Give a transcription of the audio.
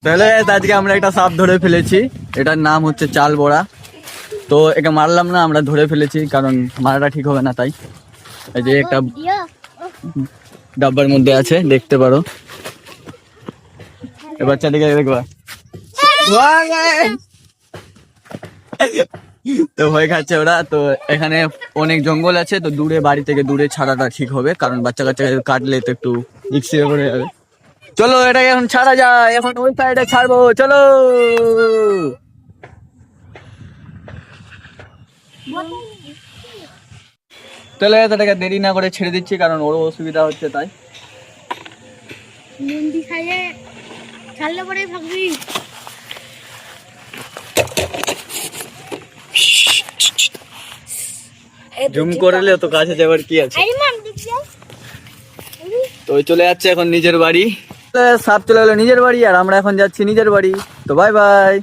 তাহলে আজকে আমরা একটা সাপ ধরে ফেলেছি, এটার নাম হচ্ছে চাল বড়া। তো একে মারলাম না, আমরা ধরে ফেলেছি কারণ মারাটা ঠিক হবে না, তাই এই যে একটা ডাব্বার মধ্যে আছে, দেখতে পারো। এ বাচ্চাটিকে দেখবা, তো ভয় খাচ্ছে ওরা। তো এখানে অনেক জঙ্গল আছে, তো দূরে বাড়ি থেকে দূরে ছাড়াটা ঠিক হবে, কারণ বাচ্চা কাচ্চা কাটলে তো একটু রিস্কি করে যাবে। চলো এটাকে এখন ছাড়া যায়, এখন ওই সাইডে ছাড়বো, চলো। চলে এটাকে দেরি না করে ছেড়ে দিচ্ছি, কারণ ওরও অসুবিধা হচ্ছে, তাই ছাড়লে পরে ভাববি জুম করলে তো কাছে যাবার কি আছে। তো ওই চলে যাচ্ছে এখন নিজের বাড়ি, সাপ চলে গেলো নিজের বাড়ি, আর আমরা এখন যাচ্ছি নিজের বাড়ি। তো বাই বাই।